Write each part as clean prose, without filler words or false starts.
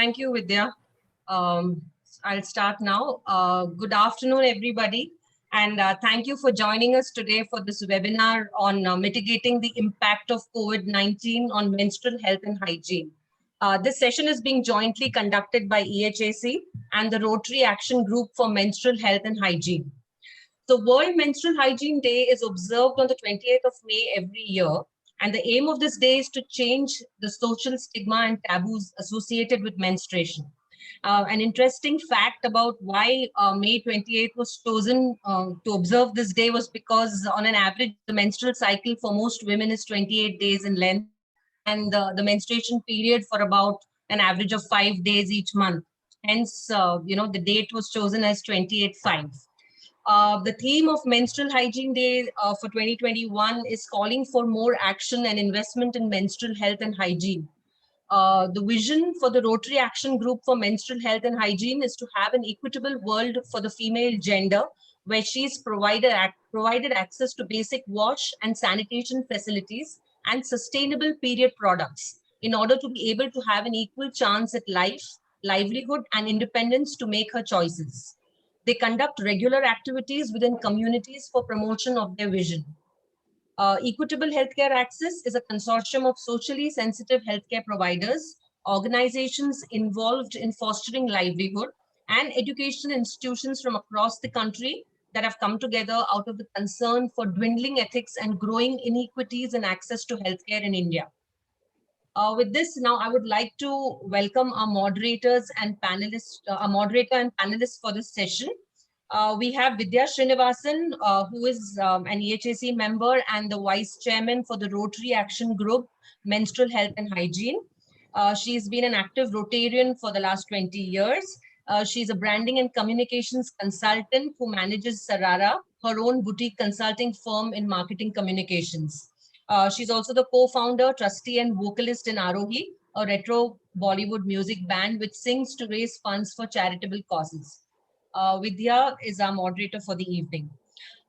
Thank you, Vidya. Um, I'll start now. Good afternoon, everybody. And thank you for joining us today for this webinar on mitigating the impact of COVID-19 on menstrual health and hygiene. This session is being jointly conducted by EHAC and the Rotary Action Group for Menstrual Health and Hygiene. So World Menstrual Hygiene Day is observed on the 28th of May every year. And the aim of this day is to change the social stigma and taboos associated with menstruation. An interesting fact about why May 28th was chosen to observe this day was because on an average, the menstrual cycle for most women is 28 days in length, and the menstruation period for about an average of 5 days each month. Hence, the date was chosen as 28/5. The theme of Menstrual Hygiene Day for 2021 is calling for more action and investment in menstrual health and hygiene. The vision for the Rotary Action Group for Menstrual Health and Hygiene is to have an equitable world for the female gender, where she is provided access to basic wash and sanitation facilities and sustainable period products in order to be able to have an equal chance at life, livelihood, and independence to make her choices. They conduct regular activities within communities for promotion of their vision. Equitable Healthcare Access is a consortium of socially sensitive healthcare providers, organizations involved in fostering livelihood, and education institutions from across the country that have come together out of the concern for dwindling ethics and growing inequities in access to healthcare in India. With this, now I would like to welcome our moderators and panelists, our moderator and panelists for this session. We have Vidya Srinivasan, who is an EHAC member and the Vice Chairman for the Rotary Action Group, Menstrual Health and Hygiene. She's been an active Rotarian for the last 20 years. She's a branding and communications consultant who manages Sarara, her own boutique consulting firm in marketing communications. She's also the co-founder, trustee, and vocalist in Arohi, a retro Bollywood music band which sings to raise funds for charitable causes. Vidya is our moderator for the evening.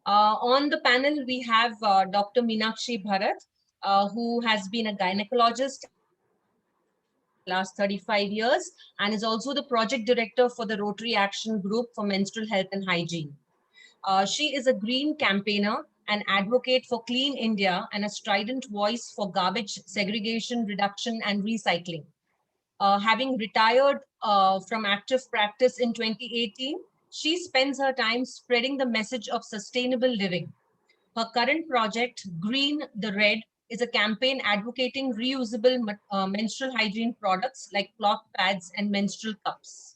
On the panel, we have Dr. Meenakshi Bharat, who has been a gynecologist last 35 years and is also the project director for the Rotary Action Group for Menstrual Health and Hygiene. She is a green campaigner, an advocate for clean India, and a strident voice for garbage segregation, reduction, and recycling. Having retired from active practice in 2018, she spends her time spreading the message of sustainable living. Her current project, Green the Red, is a campaign advocating reusable menstrual hygiene products like cloth pads and menstrual cups.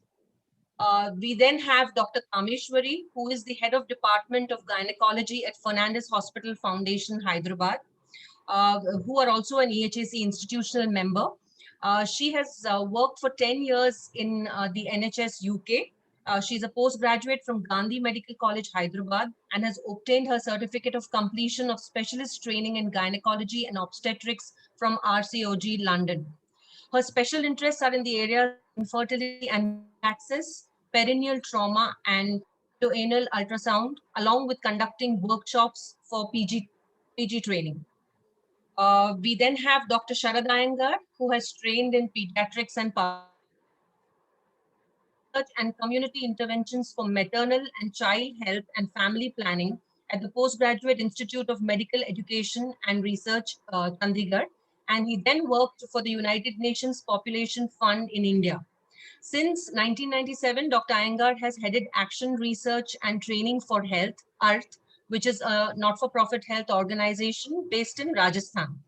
We then have Dr. Kameshwari, who is the head of Department of Gynecology at Fernandez Hospital Foundation, Hyderabad, who are also an EHAC institutional member. She has worked for 10 years in the NHS UK. She's a postgraduate from Gandhi Medical College, Hyderabad, and has obtained her certificate of completion of specialist training in gynecology and obstetrics from RCOG, London. Her special interests are in the areas of infertility and access, perineal trauma, and anal ultrasound, along with conducting workshops for PG training. We then have Dr. Sharad Iyengar, who has trained in pediatrics and community interventions for maternal and child health and family planning at the Postgraduate Institute of Medical Education and Research, Chandigarh. And he then worked for the United Nations Population Fund in India. Since 1997, Dr. Iyengar has headed Action Research and Training for Health, ARTH, which is a not-for-profit health organization based in Rajasthan.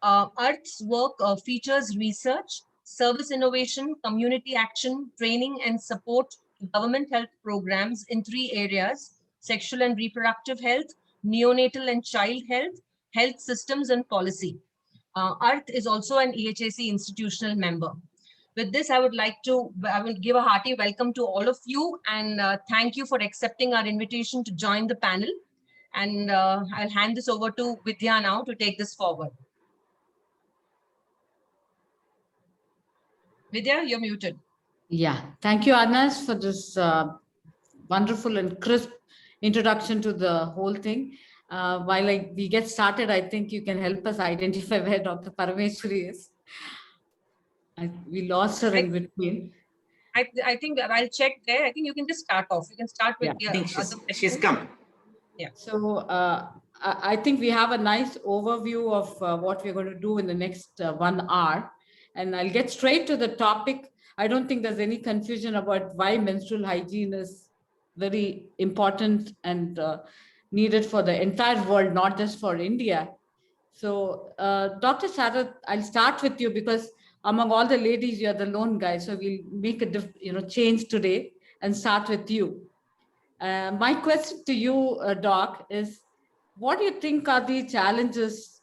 ARTH's work features research, service innovation, community action, training, and support to government health programs in 3 areas: sexual and reproductive health, neonatal and child health, health systems, and policy. ARTH is also an EHAC institutional member. With this, I will give a hearty welcome to all of you, and thank you for accepting our invitation to join the panel. And I'll hand this over to Vidya now to take this forward. Vidya, you're muted. Yeah, thank you, Anas, for this wonderful and crisp introduction to the whole thing. While we get started, I think you can help us identify where Dr. Parameshwari is. We lost her in between. I think I'll check there. I think you can just start off. You can start with Yeah. the I think other she's questions. come. Yeah. So I think we have a nice overview of what we're going to do in the next 1 hour. And I'll get straight to the topic. I don't think there's any confusion about why menstrual hygiene is very important and needed for the entire world, not just for India. So, Dr. Sharath, I'll start with you because among all the ladies, you're the lone guy. So we'll make a change today and start with you. My question to you, Doc, is what do you think are the challenges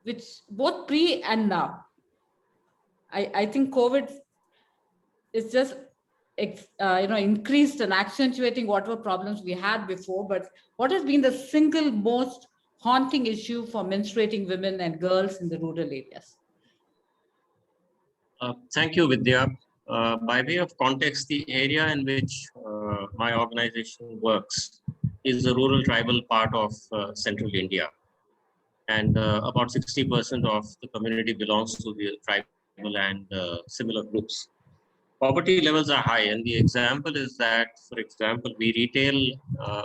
which both pre and now? I think COVID is just increased and accentuating whatever problems we had before. But what has been the single most haunting issue for menstruating women and girls in the rural areas? Thank you, Vidya. By way of context, the area in which my organization works is the rural tribal part of central India. And about 60% of the community belongs to the tribal and similar groups. Poverty levels are high, and the example is that, for example, we retail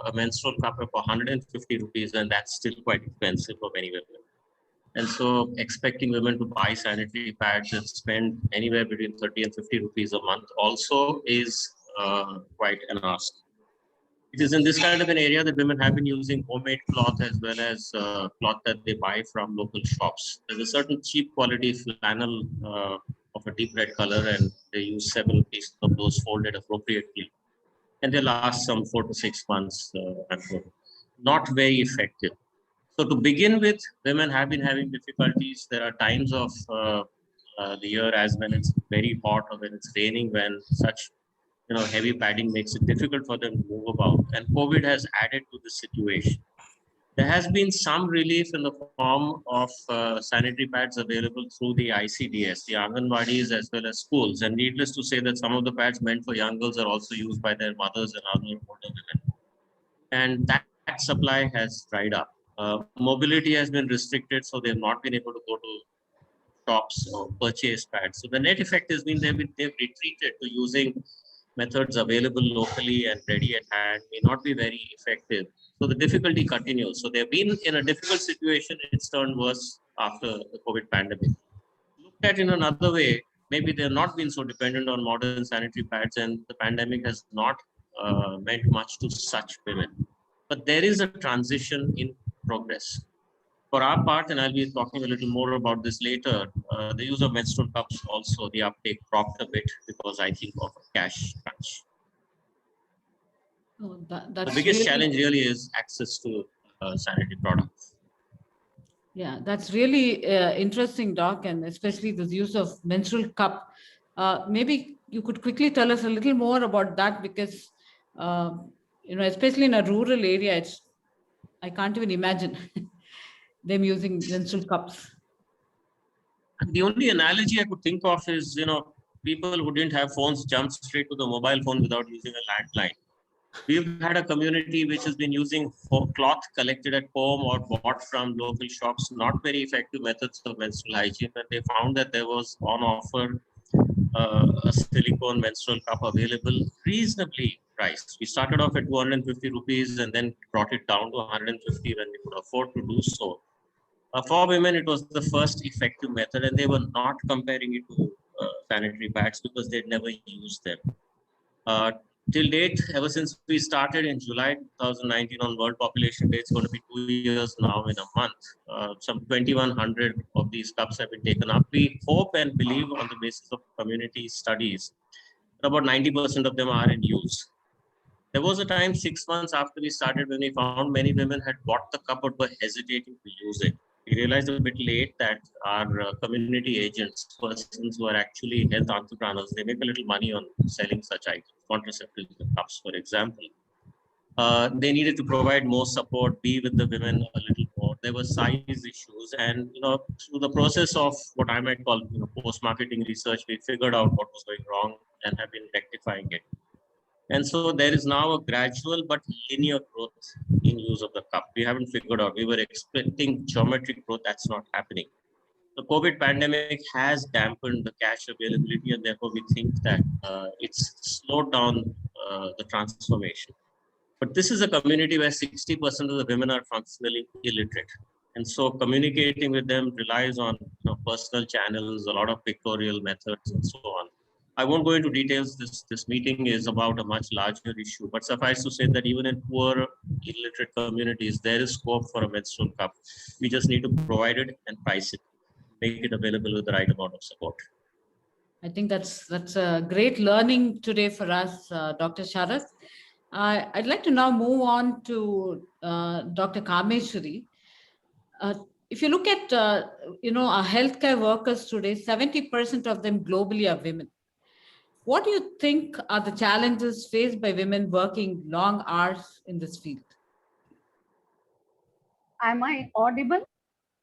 a menstrual cup for 150 rupees, and that's still quite expensive for many women. And so expecting women to buy sanitary pads and spend anywhere between 30 and 50 rupees a month also is quite an ask. It is in this kind of an area that women have been using homemade cloth as well as cloth that they buy from local shops. There's a certain cheap quality flannel of a deep red color, and they use several pieces of those folded appropriately. And they last some 4 to 6 months. Not very effective. So to begin with, women have been having difficulties. There are times of the year as when it's very hot or when it's raining, when such heavy padding makes it difficult for them to move about. And COVID has added to the situation. There has been some relief in the form of sanitary pads available through the ICDS, the Anganwadis as well as schools. And needless to say that some of the pads meant for young girls are also used by their mothers and other older women. And that supply has dried up. Mobility has been restricted, so they've not been able to go to shops or purchase pads. So the net effect has been they've retreated to using methods available locally and ready at hand, may not be very effective. So the difficulty continues. So they've been in a difficult situation. It's turned worse after the COVID pandemic. Looked at in another way, maybe they've not been so dependent on modern sanitary pads, and the pandemic has not meant much to such women. But there is a transition in progress. For our part, and I'll be talking a little more about this later, the use of menstrual cups also, the uptake dropped a bit because I think of a cash crunch. Oh, that's the biggest challenge really is access to sanitary products. Yeah, that's really interesting, Doc, and especially the use of menstrual cup. Maybe you could quickly tell us a little more about that because, especially in a rural area, I can't even imagine them using menstrual cups. The only analogy I could think of is, people who didn't have phones jumped straight to the mobile phone without using a landline. We've had a community which has been using cloth collected at home or bought from local shops, not very effective methods of menstrual hygiene, and they found that there was on offer a silicone menstrual cup available, reasonably priced. We started off at 250 rupees and then brought it down to 150 when we could afford to do so. For women, it was the first effective method, and they were not comparing it to sanitary pads because they'd never used them. Till date, ever since we started in July 2019 on World Population Day, it's going to be 2 years now in a month. Some 2,100 of these cups have been taken up. We hope and believe on the basis of community studies, about 90% of them are in use. There was a time 6 months after we started when we found many women had bought the cup but were hesitating to use it. We realized a bit late that our community agents, persons who are actually health entrepreneurs, they make a little money on selling such items, contraceptives and cups, for example. They needed to provide more support, be with the women a little more. There were size issues, and through the process of what I might call post-marketing research, we figured out what was going wrong and have been rectifying it. And so there is now a gradual but linear growth in use of the cup. We haven't figured out. We were expecting geometric growth. That's not happening. the COVID pandemic has dampened the cash availability, and therefore we think that it's slowed down the transformation. But this is a community where 60% of the women are functionally illiterate. And so communicating with them relies on personal channels, a lot of pictorial methods, and so on. I won't go into details. This meeting is about a much larger issue, but suffice to say that even in poor illiterate communities, there is scope for a menstrual cup. We just need to provide it and price it, make it available with the right amount of support. I think that's a great learning today for us, Dr. Sharath. I'd like to now move on to Dr. Kameshwari. If you look at, our healthcare workers today, 70% of them globally are women. What do you think are the challenges faced by women working long hours in this field? Am I audible?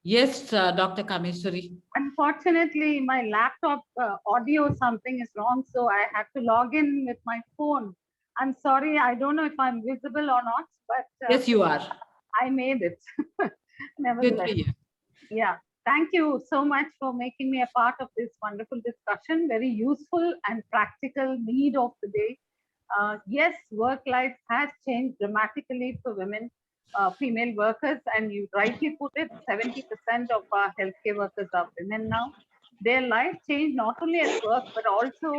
Yes, Dr. Kameshwari. Unfortunately, my laptop audio something is wrong, so I have to log in with my phone. I'm sorry, I don't know if I'm visible or not, but yes, you are. I made it. Nevertheless. Yeah, thank you so much for making me a part of this wonderful discussion. Very useful and practical need of the day. Yes, work life has changed dramatically for women, female workers, and you rightly put it, 70% of our healthcare workers are women now. Their life changed not only at work, but also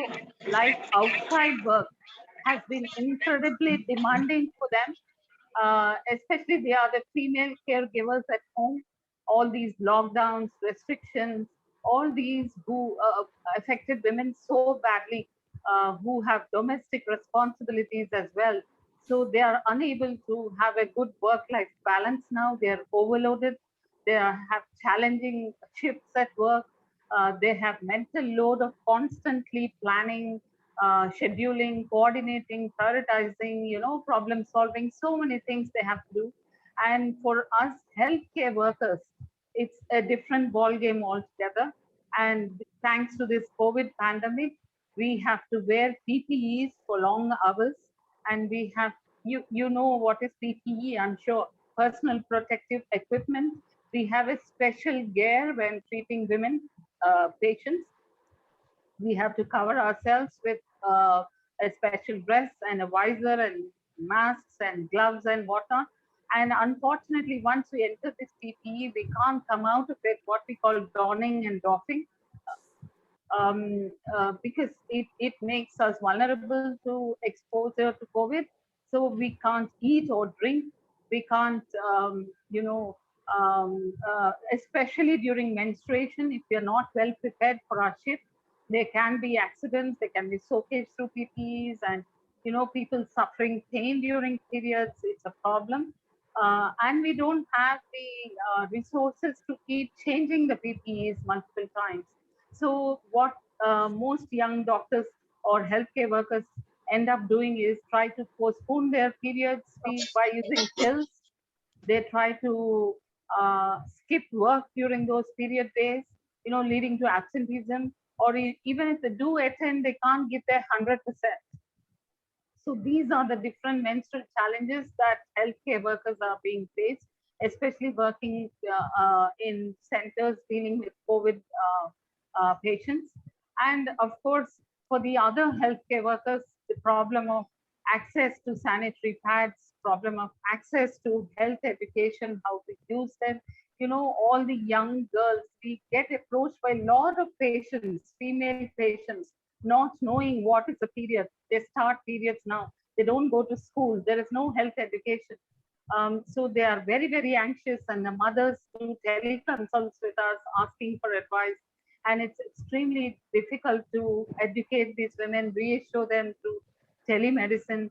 life outside work has been incredibly demanding for them. Especially they are the female caregivers at home. All these lockdowns, restrictions, all these who affected women so badly, who have domestic responsibilities as well. So they are unable to have a good work-life balance now. They are overloaded. They have challenging shifts at work. They have mental load of constantly planning, scheduling, coordinating, prioritizing, problem solving, so many things they have to do. And for us healthcare workers, it's a different ball game altogether. And thanks to this COVID pandemic, we have to wear PPEs for long hours. And we have, you know what is PPE, I'm sure, personal protective equipment. We have a special gear when treating women patients. We have to cover ourselves with a special dress and a visor and masks and gloves and whatnot. And unfortunately, once we enter this PPE, we can't come out of it, what we call donning and doffing, because it makes us vulnerable to exposure to COVID. So we can't eat or drink. We can't, especially during menstruation, if we are not well prepared for our shift, there can be accidents, there can be soakage through PPEs, and people suffering pain during periods. It's a problem. And we don't have the resources to keep changing the PPEs multiple times. So what most young doctors or healthcare workers end up doing is try to postpone their periods by using pills. They try to skip work during those period days, leading to absenteeism, or even if they do attend, they can't give their 100%. So these are the different menstrual challenges that healthcare workers are being faced, especially working in centers dealing with COVID patients. And of course, for the other healthcare workers, the problem of access to sanitary pads, problem of access to health education, how to use them. All the young girls, we get approached by a lot of patients, female patients, not knowing what is a period. They start periods now. They don't go to school. There is no health education. So they are very, very anxious, and the mothers do teleconsults with us asking for advice. And it's extremely difficult to educate these women, reassure them through telemedicine.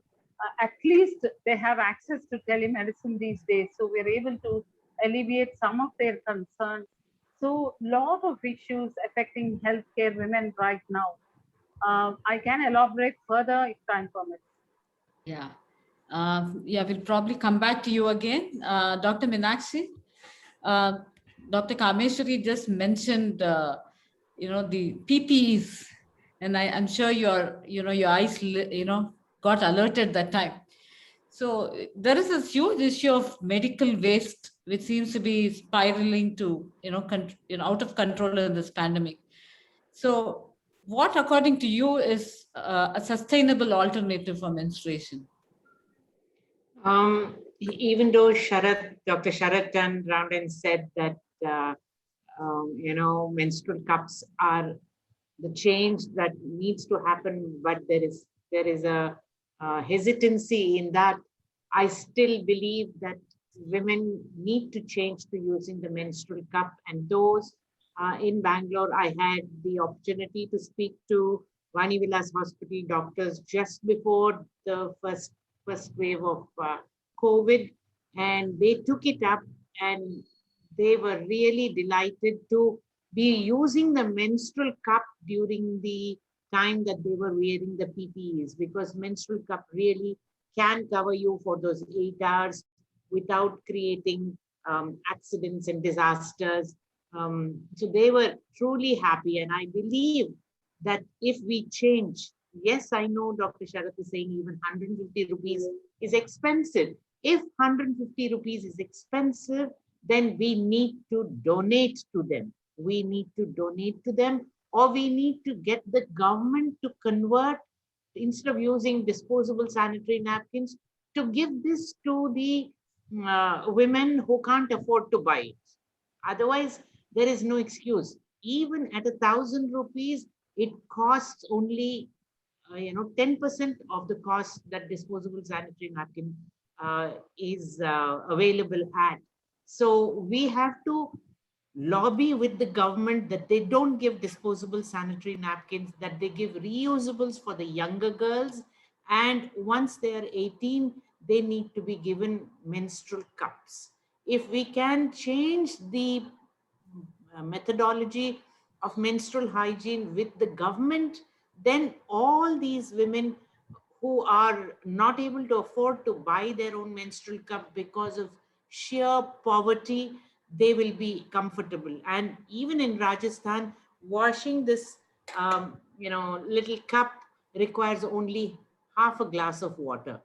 At least they have access to telemedicine these days. So we're able to alleviate some of their concerns. So a lot of issues affecting healthcare women right now. I can elaborate further if time permits. Yeah. We'll probably come back to you again. Dr. Meenakshi, Dr. Kameshwari just mentioned, the PPEs, and I'm sure your eyes, got alerted that time. So there is this huge issue of medical waste which seems to be spiraling to, out of control in this pandemic. So what, according to you, is a sustainable alternative for menstruation? Even though Dr. Sharat turned around and said that, menstrual cups are the change that needs to happen, but there is a hesitancy in that. I still believe that women need to change to using the menstrual cup, and those in Bangalore, I had the opportunity to speak to Vani Vilas Hospital doctors just before the first wave of COVID, and they took it up and they were really delighted to be using the menstrual cup during the time that they were wearing the PPEs, because menstrual cup really can cover you for those 8 hours without creating accidents and disasters. So they were truly happy. And I believe that if we change, yes, I know Dr. Sharat is saying even 150 rupees is expensive. If 150 rupees is expensive, then we need to donate to them. We need to donate to them, or we need to get the government to convert, instead of using disposable sanitary napkins, to give this to the women who can't afford to buy it. Otherwise, there is no excuse. Even at 1,000 rupees, it costs only 10% of the cost that disposable sanitary napkin is available at. So we have to lobby with the government that they don't give disposable sanitary napkins, that they give reusables for the younger girls. And once they are 18, they need to be given menstrual cups. If we can change the methodology of menstrual hygiene with the government, then all these women who are not able to afford to buy their own menstrual cup because of sheer poverty, they will be comfortable. And even in Rajasthan, washing this little cup requires only half a glass of water.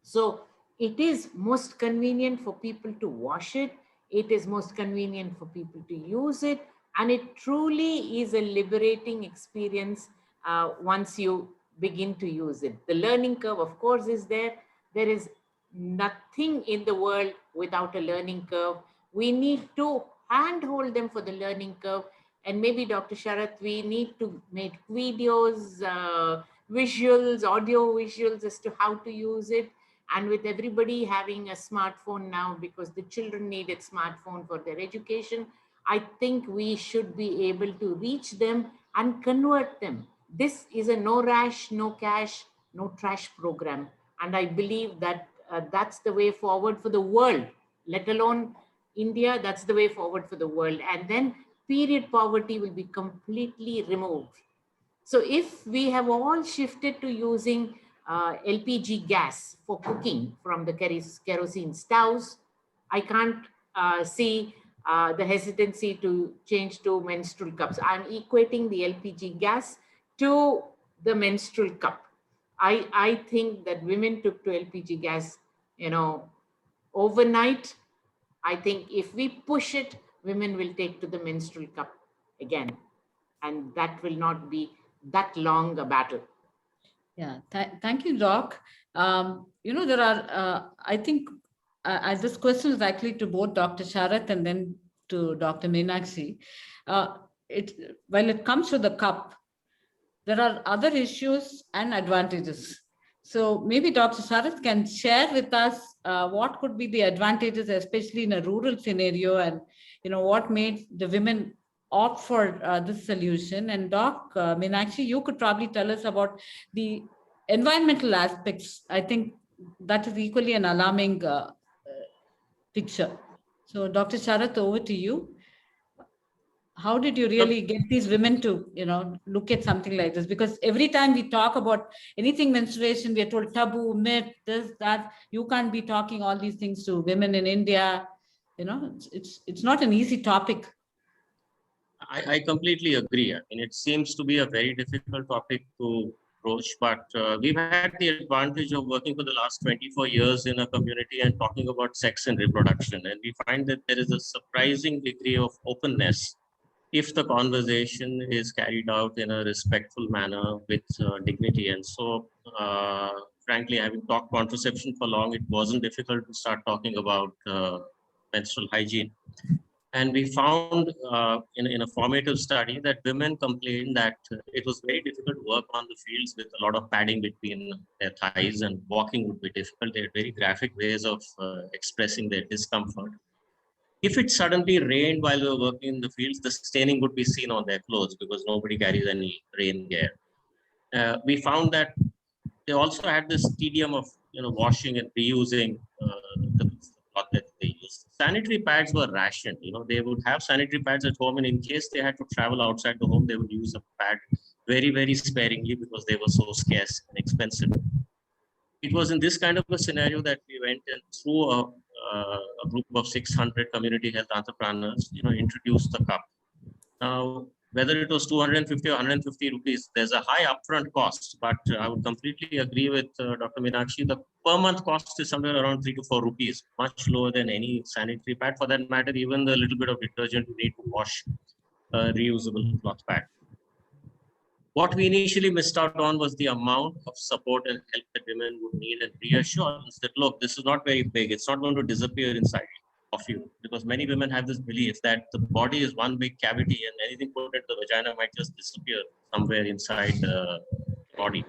So it is most convenient for people to wash it. It is most convenient for people to use it. And it truly is a liberating experience once you begin to use it. The learning curve, of course, is there. There is nothing in the world without a learning curve. We need to handhold them for the learning curve. And maybe, Dr. Sharat, we need to make videos, visuals, audio visuals as to how to use it. And with everybody having a smartphone now, because the children need a smartphone for their education, I think we should be able to reach them and convert them. This is a no rash, no cash, no trash program. And I believe that that's the way forward for the world, let alone India. That's the way forward for the world. And then period poverty will be completely removed. So if we have all shifted to using LPG gas for cooking from the kerosene stoves, I can't see the hesitancy to change to menstrual cups. I'm equating the LPG gas to the menstrual cup. I think that women took to LPG gas, overnight. I think if we push it, women will take to the menstrual cup again. And that will not be that long a battle. Yeah, thank you, Doc. There are, I think, this question is actually to both Dr. Sharat and then to Dr. Meenakshi. While it comes to the cup, there are other issues and advantages. So maybe Dr. Sharat can share with us what could be the advantages, especially in a rural scenario, and what made the women opt for this solution. And Doc Meenakshi, you could probably tell us about the environmental aspects. I think that is equally an alarming picture. So Dr. Sharat, over to you. How did you really get these women to, look at something like this? Because every time we talk about anything menstruation, we are told taboo, myth, this, that. You can't be talking all these things to women in India. It's not an easy topic. I completely agree. I mean, it seems to be a very difficult topic to approach, but we've had the advantage of working for the last 24 years in a community and talking about sex and reproduction. And we find that there is a surprising degree of openness if the conversation is carried out in a respectful manner with dignity. And so, frankly, having talked contraception for long, it wasn't difficult to start talking about menstrual hygiene. And we found in a formative study that women complained that it was very difficult to work on the fields with a lot of padding between their thighs, and walking would be difficult. They had very graphic ways of expressing their discomfort. If it suddenly rained while we were working in the fields, the staining would be seen on their clothes because nobody carries any rain gear. We found that they also had this tedium of washing and reusing the cloth that they used. Sanitary pads were rationed. They would have sanitary pads at home, and in case they had to travel outside the home, they would use a pad very, very sparingly because they were so scarce and expensive. It was in this kind of a scenario that we went and through a group of 600 community health entrepreneurs, introduced the cup. Now, whether it was 250 or 150 rupees, there's a high upfront cost, but I would completely agree with Dr. Meenakshi. The per month cost is somewhere around 3 to 4 rupees, much lower than any sanitary pad. For that matter, even the little bit of detergent you need to wash a reusable cloth pad. What we initially missed out on was the amount of support and help that women would need, and reassurance that, look, this is not very big. It's not going to disappear inside of you, because many women have this belief that the body is one big cavity and anything put into the vagina might just disappear somewhere inside the body.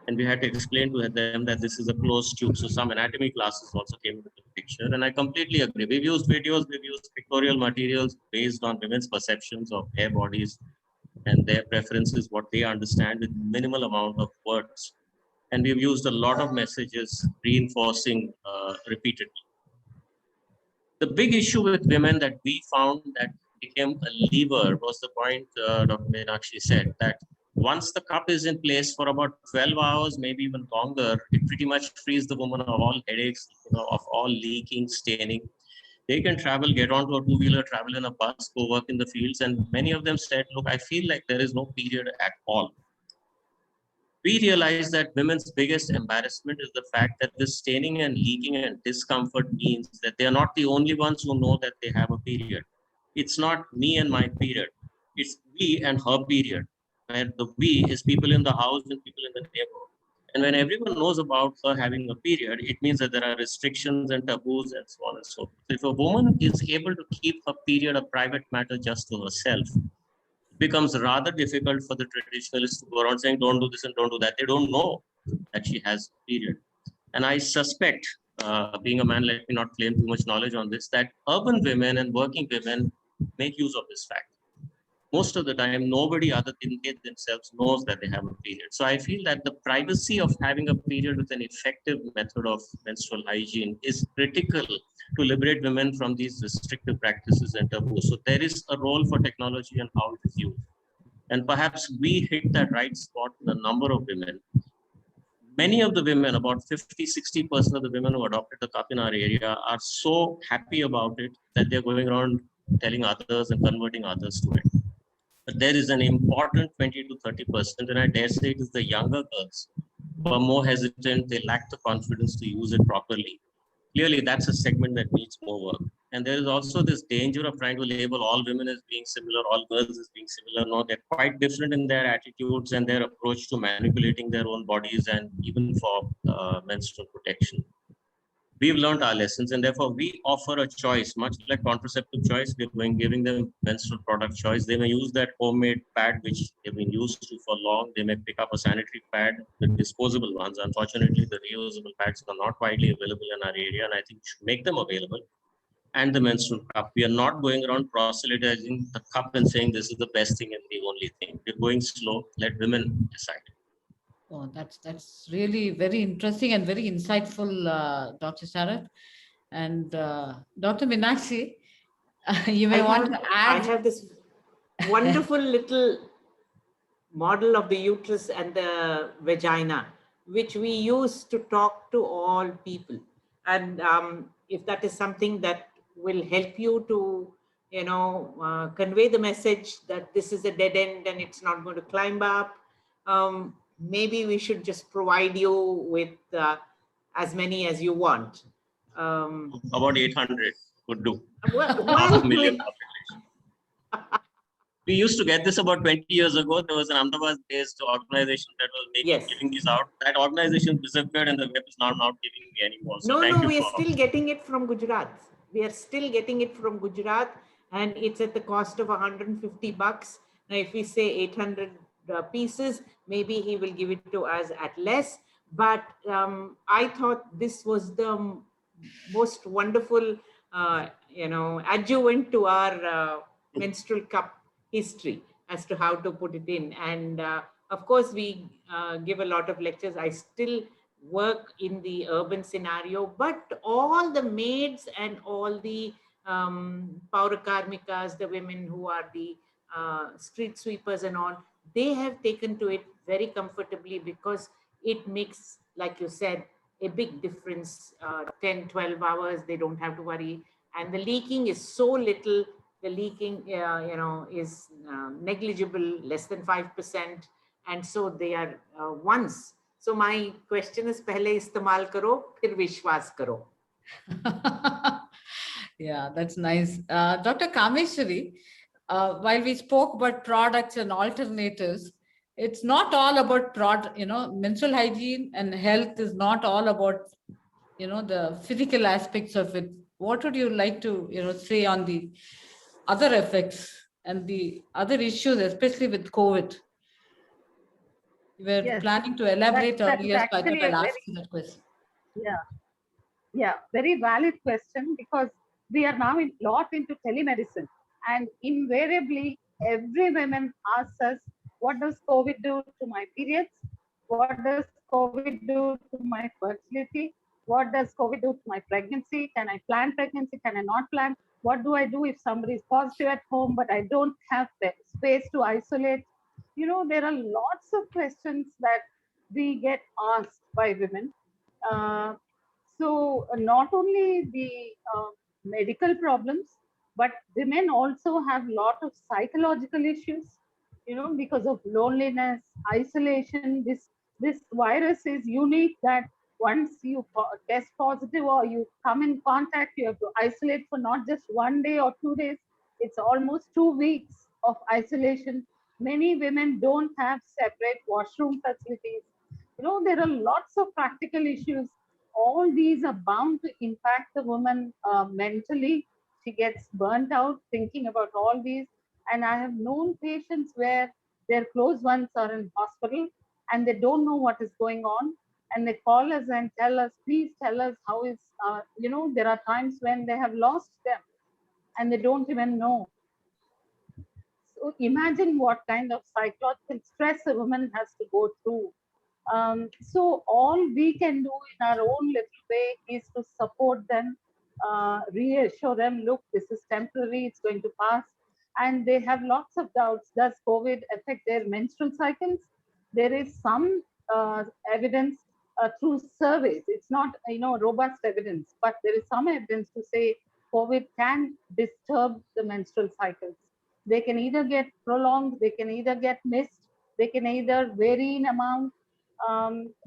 And we had to explain to them that this is a closed tube. So some anatomy classes also came into the picture. And I completely agree. We've used videos, we've used pictorial materials based on women's perceptions of their bodies and their preferences, what they understand, with minimal amount of words. And we've used a lot of messages reinforcing repeatedly. The big issue with women that we found that became a lever was the point Dr. Meenakshi said, that once the cup is in place for about 12 hours, maybe even longer, it pretty much frees the woman of all headaches, of all leaking, staining. They can travel, get onto a two-wheeler, travel in a bus, go work in the fields. And many of them said, look, I feel like there is no period at all. We realized that women's biggest embarrassment is the fact that this staining and leaking and discomfort means that they are not the only ones who know that they have a period. It's not me and my period. It's we and her period. Where the we is people in the house and people in the neighborhood. And when everyone knows about her having a period, it means that there are restrictions and taboos and so on and so forth. If a woman is able to keep her period a private matter just to herself, it becomes rather difficult for the traditionalists to go around saying, don't do this and don't do that. They don't know that she has a period. And I suspect, being a man, let me not claim too much knowledge on this, that urban women and working women make use of this fact. Most of the time, nobody other than they themselves knows that they have a period. So I feel that the privacy of having a period with an effective method of menstrual hygiene is critical to liberate women from these restrictive practices and taboos. So there is a role for technology and how it is used. And perhaps we hit that right spot in a number of women. Many of the women, about 50, 60% of the women who adopted the cup in our area are so happy about it that they're going around telling others and converting others to it. But there is an important 20 to 30%, and I dare say it is the younger girls who are more hesitant. They lack the confidence to use it properly. Clearly, that's a segment that needs more work. And there is also this danger of trying to label all women as being similar, all girls as being similar. No, they're quite different in their attitudes and their approach to manipulating their own bodies and even for menstrual protection. We've learned our lessons, and therefore we offer a choice, much like contraceptive choice. We're giving them menstrual product choice. They may use that homemade pad, which they've been used to for long. They may pick up a sanitary pad, the disposable ones. Unfortunately, the reusable pads are not widely available in our area, and I think we should make them available. And the menstrual cup. We are not going around proselytizing the cup and saying this is the best thing and the only thing. We're going slow. Let women decide. Oh, that's really very interesting and very insightful, Dr. Sharath. And Dr. Meenakshi, you may want to add. I have this wonderful little model of the uterus and the vagina, which we use to talk to all people. And if that is something that will help you to, convey the message that this is a dead end and it's not going to climb up. maybe we should just provide you with as many as you want. About 800 would do. Well, Half a million population. We used to get this about 20 years ago. There was an Ahmedabad-based organization that was Yes. giving these out. That organization disappeared, and the web is not giving me anymore. So No, we are still getting it from Gujarat. We are still getting it from Gujarat, and it's at the cost of $150. Now, if we say 800 pieces, maybe he will give it to us at less. But I thought this was the most wonderful, adjuvant to our menstrual cup history as to how to put it in. And of course, we give a lot of lectures. I still work in the urban scenario, but all the maids and all the Paura Karmikas, the women who are the street sweepers and all, they have taken to it very comfortably because it makes, like you said, a big difference. 10, 12 hours, they don't have to worry. And the leaking is so little. The leaking, is negligible, less than 5%. And so they are once. So my question is, pehle istemal karo, phir vishwas karo. Yeah, that's nice. Dr. Kameshwari, while we spoke about products and alternatives, it's not all about menstrual hygiene and health is not all about, the physical aspects of it. What would you like to, say on the other effects and the other issues, especially with COVID? We were Yes, planning to elaborate that is earlier, so I thought actually a I'll ask very, you that question. yeah, very valid question, because we are now a lot into telemedicine, and invariably every woman asks us, what does COVID do to my periods? What does COVID do to my fertility? What does COVID do to my pregnancy? Can I plan pregnancy? Can I not plan? What do I do if somebody is positive at home, but I don't have space to isolate? There are lots of questions that we get asked by women. Uh, not only the medical problems, but women also have a lot of psychological issues, because of loneliness, isolation. This virus is unique that once you test positive or you come in contact, you have to isolate for not just 1 day or 2 days. It's almost 2 weeks of isolation. Many women don't have separate washroom facilities. There are lots of practical issues. All these are bound to impact the woman mentally. She gets burnt out thinking about all these. And I have known patients where their close ones are in hospital and they don't know what is going on. And they call us and tell us, please tell us how is, there are times when they have lost them and they don't even know. So imagine what kind of psychological stress a woman has to go through. So all we can do in our own little way is to support them, reassure them, look, this is temporary, it's going to pass. And they have lots of doubts. Does COVID affect their menstrual cycles? There is some evidence through surveys. It's not, robust evidence, but there is some evidence to say COVID can disturb the menstrual cycles. They can either get prolonged, they can either get missed, they can either vary in amount.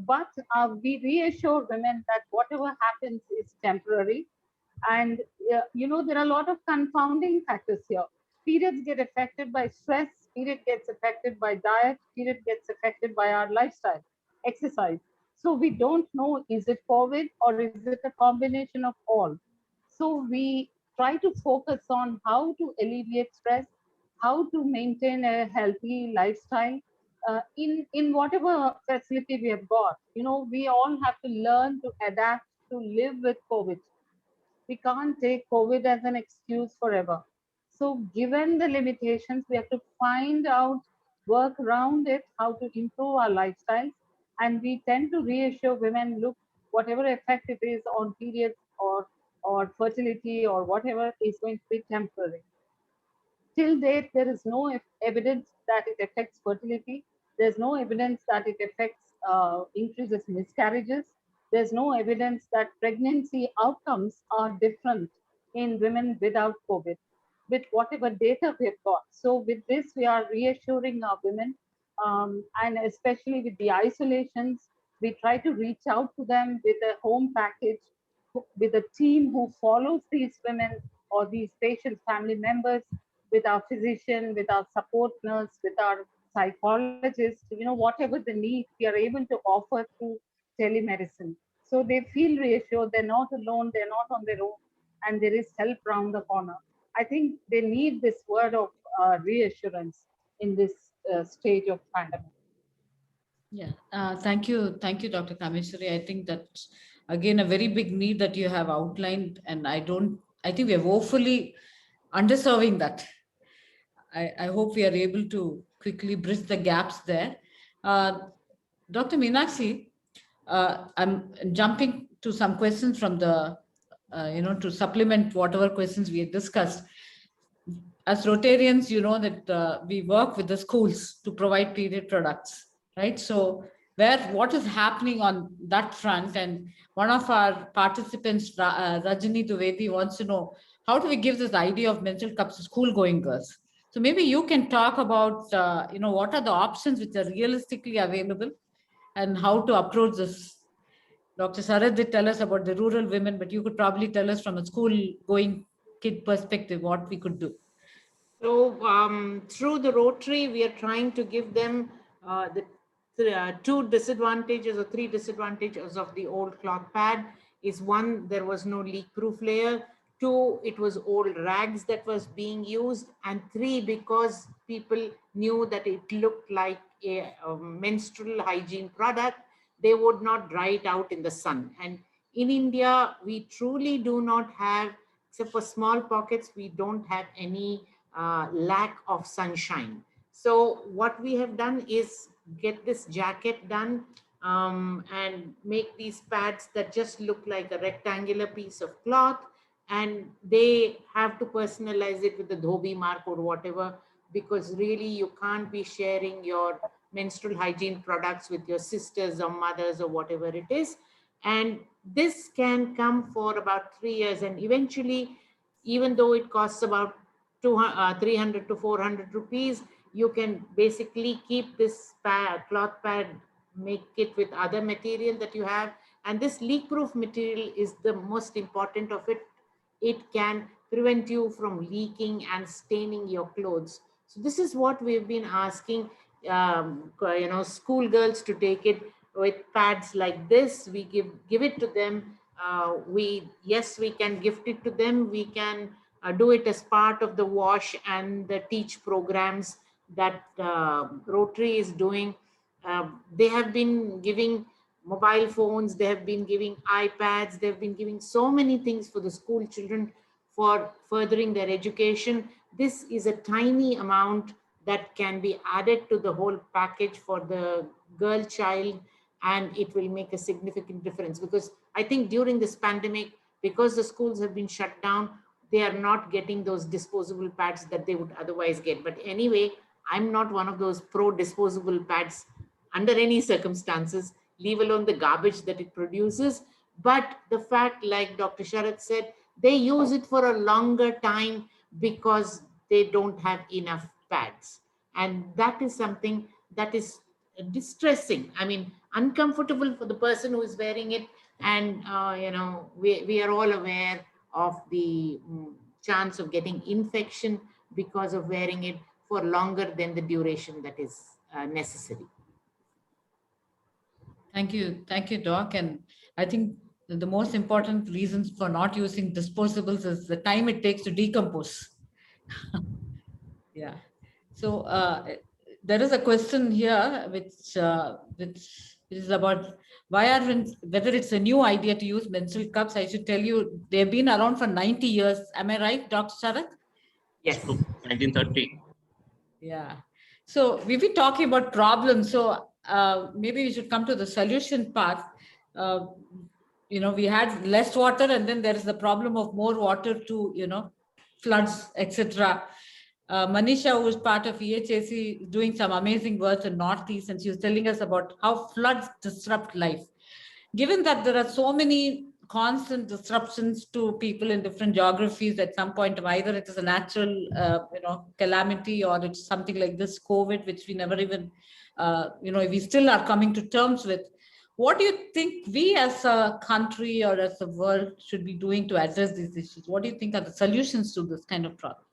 But we reassure women that whatever happens is temporary. And, there are a lot of confounding factors here. Periods get affected by stress, period gets affected by diet, period gets affected by our lifestyle, exercise. So we don't know, is it COVID or is it a combination of all? So we try to focus on how to alleviate stress, how to maintain a healthy lifestyle, in whatever facility we have got. We all have to learn to adapt to live with COVID. We can't take COVID as an excuse forever. So given the limitations, we have to find out, work around it, how to improve our lifestyles. And we tend to reassure women, look, whatever effect it is on periods or fertility or whatever is going to be temporary. Till date, there is no evidence that it affects fertility. There's no evidence that it affects increases miscarriages. There's no evidence that pregnancy outcomes are different in women without COVID, with whatever data we've got. So with this, we are reassuring our women And especially with the isolations, we try to reach out to them with a home package, with a team who follows these women or these patients' family members, with our physician, with our support nurse, with our psychologist, whatever the need, we are able to offer through telemedicine. So they feel reassured, they're not alone, they're not on their own, and there is help round the corner. I think they need this word of reassurance in this stage of pandemic. Yeah, thank you, Dr. Kameshwari. I think that's again a very big need that you have outlined, and I think we are woefully underserving that. I hope we are able to quickly bridge the gaps there. Uh, Dr. Meenakshi, I'm jumping to some questions from the, to supplement whatever questions we had discussed. As Rotarians, you know that we work with the schools to provide period products, right? So what is happening on that front? And one of our participants, Rajini Duvedi, wants to know, how do we give this idea of menstrual cups to school-going girls? So maybe you can talk about, what are the options which are realistically available and how to approach this. Dr. Sarath did tell us about the rural women, but you could probably tell us from a school-going kid perspective what we could do. So through the Rotary, we are trying to give them the two disadvantages or three disadvantages of the old cloth pad. Is one, there was no leak-proof layer. Two, it was old rags that was being used. And three, because people knew that it looked like a menstrual hygiene product, they would not dry it out in the sun. And in India, we truly do not have, except for small pockets, we don't have any lack of sunshine. So what we have done is get this jacket done and make these pads that just look like a rectangular piece of cloth, and they have to personalize it with the dhobi mark or whatever, because really you can't be sharing your menstrual hygiene products with your sisters or mothers or whatever it is. And this can come for about 3 years, and eventually, even though it costs about 300 to 400 rupees, you can basically keep this cloth pad, make it with other material that you have. And this leak proof material is the most important of it. It can prevent you from leaking and staining your clothes. So this is what we've been asking schoolgirls to take it with pads like this. We give it to them. We can gift it to them. We can do it as part of the WASH and the teach programs that Rotary is doing. They have been giving mobile phones, they have been giving iPads, they've been giving so many things for the school children for furthering their education. This is a tiny amount that can be added to the whole package for the girl child, and it will make a significant difference. Because I think during this pandemic, because the schools have been shut down, they are not getting those disposable pads that they would otherwise get. But anyway, I'm not one of those pro disposable pads under any circumstances, leave alone the garbage that it produces. But the fact, like Dr. Sharath said, they use it for a longer time because they don't have enough pads. And that is something that is distressing. I mean, uncomfortable for the person who is wearing it. And, we are all aware of the chance of getting infection because of wearing it for longer than the duration that is necessary. Thank you, Doc. And I think the most important reasons for not using disposables is the time it takes to decompose. Yeah. So there is a question here which is about whether it's a new idea to use menstrual cups. I should tell you, they've been around for 90 years. Am I right, Dr. Sharath? Yes. 1930. Yeah. So we've been talking about problems. So maybe we should come to the solution part. We had less water, and then there is the problem of more water to, floods, etc. Manisha, who is part of EHAC, is doing some amazing work in Northeast, and she was telling us about how floods disrupt life. Given that there are so many constant disruptions to people in different geographies at some point, either it is a natural, calamity, or it's something like this COVID, which we never even we still are coming to terms with. What do you think we as a country or as a world should be doing to address these issues? What do you think are the solutions to this kind of problem?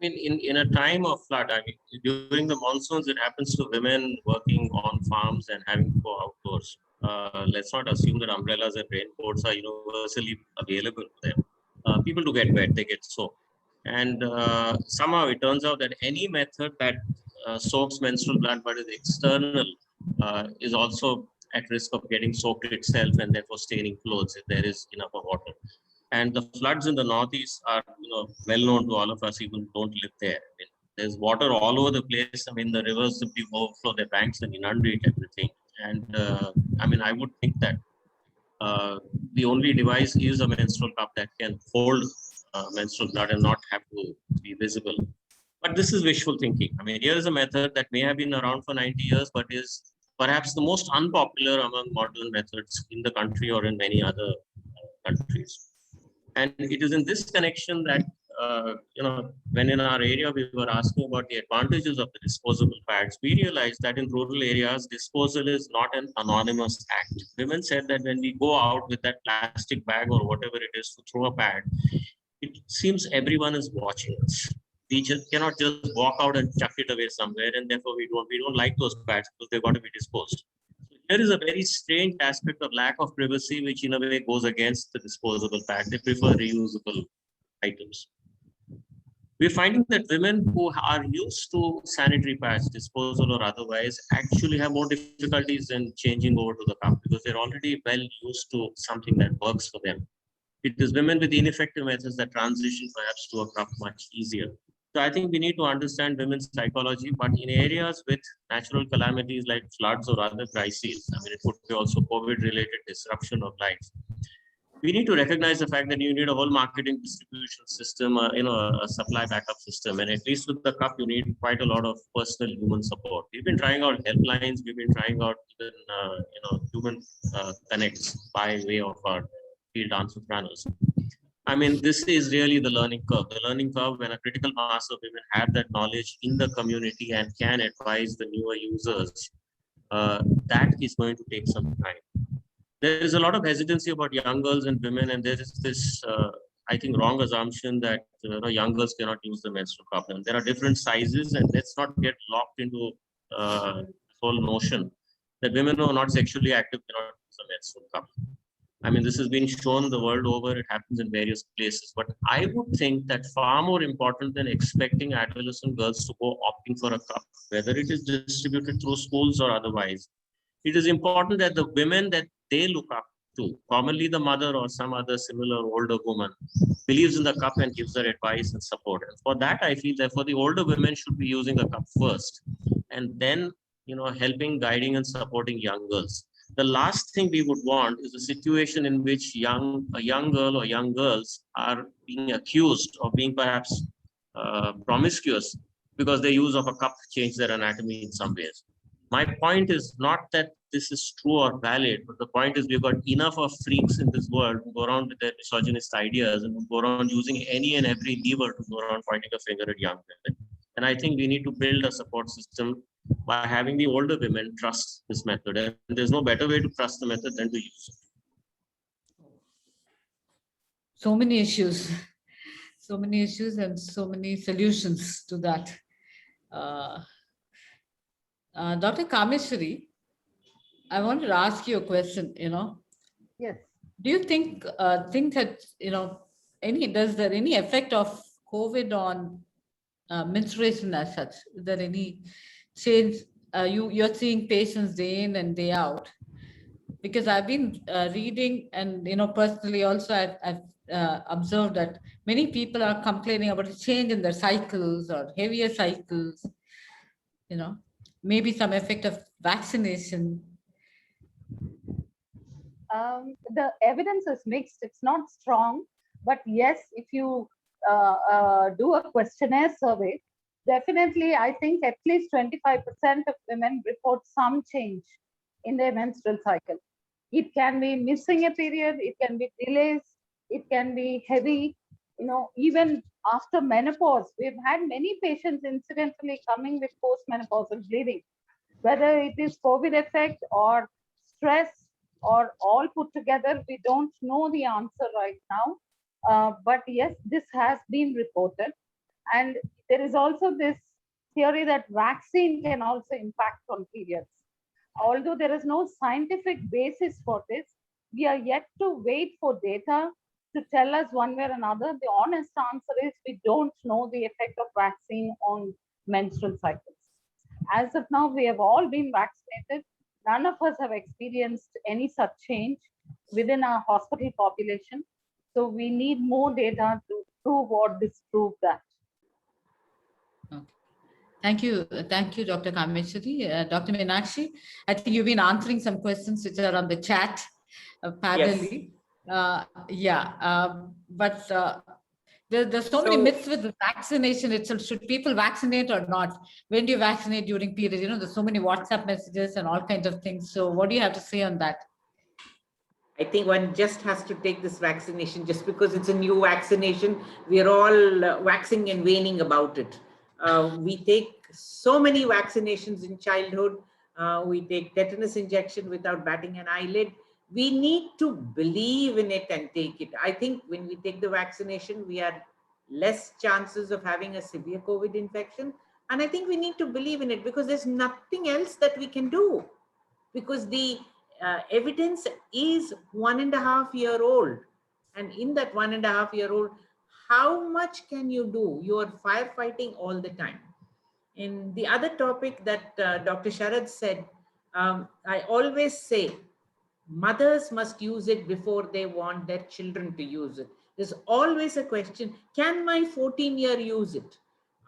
I mean, in a time of flood, I mean, during the monsoons, it happens to women working on farms and having to go outdoors. Let's not assume that umbrellas and raincoats are universally available to them. People do get wet, they get soaked. And somehow it turns out that any method that soaks menstrual blood but is external is also at risk of getting soaked itself and therefore staining clothes if there is enough of water. And the floods in the Northeast are well known to all of us, even who don't live there. I mean, there's water all over the place. I mean, the rivers simply overflow their banks and inundate everything. And I mean, I would think that the only device is a menstrual cup that can hold menstrual blood and not have to be visible. But this is wishful thinking. I mean, here is a method that may have been around for 90 years, but is perhaps the most unpopular among modern methods in the country or in many other countries. And it is in this connection that, when in our area we were asking about the advantages of the disposable pads, we realized that in rural areas, disposal is not an anonymous act. Women said that when we go out with that plastic bag or whatever it is to throw a pad, it seems everyone is watching us. We just cannot just walk out and chuck it away somewhere, and therefore we don't like those pads because they've got to be disposed. There is a very strange aspect of lack of privacy, which in a way goes against the disposable pad. They prefer reusable items. We're finding that women who are used to sanitary pads, disposal or otherwise, actually have more difficulties in changing over to the cup because they're already well used to something that works for them. It is women with ineffective methods that transition perhaps to a cup much easier. So I think we need to understand women's psychology, but in areas with natural calamities like floods or other crises, I mean, it could be also COVID-related disruption of life. We need to recognize the fact that you need a whole marketing distribution system, a supply backup system, and at least with the cup, you need quite a lot of personal human support. We've been trying out helplines, we've been trying out even, human connects by way of our field answer planners. I mean, this is really the learning curve. The learning curve when a critical mass of women have that knowledge in the community and can advise the newer users, that is going to take some time. There is a lot of hesitancy about young girls and women, and there is this, I think, wrong assumption that young girls cannot use the menstrual cup. And there are different sizes, and let's not get locked into the whole notion that women who are not sexually active cannot use the menstrual cup. I mean, this has been shown the world over. It happens in various places. But I would think that far more important than expecting adolescent girls to go opting for a cup, whether it is distributed through schools or otherwise, it is important that the women that they look up to, commonly the mother or some other similar older woman, believes in the cup and gives her advice and support. And for that, I feel that for the older women should be using a cup first, and then helping, guiding, and supporting young girls. The last thing we would want is a situation in which a young girl or young girls are being accused of being perhaps promiscuous because their use of a cup changed their anatomy in some ways. My point is not that this is true or valid, but the point is we've got enough of freaks in this world who go around with their misogynist ideas and who go around using any and every lever to go around pointing a finger at young women. And I think we need to build a support system by having the older women trust this method. And there's no better way to trust the method than to use it. So many issues and so many solutions to that. Dr. Kameshwari, I wanted to ask you a question, Yes. Do you think that, does there any effect of COVID on menstruation as such? Is there any change? You're seeing patients day in and day out, because I've been reading and, personally also I've observed that many people are complaining about a change in their cycles or heavier cycles, maybe some effect of vaccination. The evidence is mixed. It's not strong, but yes, if you do a questionnaire survey, definitely I think at least 25% of women report some change in their menstrual cycle. It can be missing a period, it can be delays, it can be heavy, even after menopause, we've had many patients incidentally coming with postmenopausal bleeding, whether it is COVID effect or stress or all put together. We don't know the answer right now. But yes, this has been reported. And there is also this theory that vaccine can also impact on periods. Although there is no scientific basis for this, we are yet to wait for data to tell us one way or another. The honest answer is we don't know the effect of vaccine on menstrual cycles. As of now, we have all been vaccinated. None of us have experienced any such change within our hospital population. So we need more data to prove or disprove that. Okay. Thank you, Dr. Kameshwari. Dr. Meenakshi, I think you've been answering some questions which are on the chat parallelly. There's so many myths with the vaccination itself. Should people vaccinate or not? When do you vaccinate during periods? You know, there's so many WhatsApp messages and all kinds of things. So what do you have to say on that? I think one just has to take this vaccination just because it's a new vaccination. We're all waxing and waning about it. We take so many vaccinations in childhood. We take tetanus injection without batting an eyelid. We need to believe in it and take it. I think when we take the vaccination, we are less chances of having a severe COVID infection. And I think we need to believe in it because there's nothing else that we can do. Because the evidence is 1.5 years old. And in that 1.5 years old, how much can you do? You are firefighting all the time. In the other topic that Dr. Sharad said, I always say, mothers must use it before they want their children to use it. There's always a question, can my 14-year use it?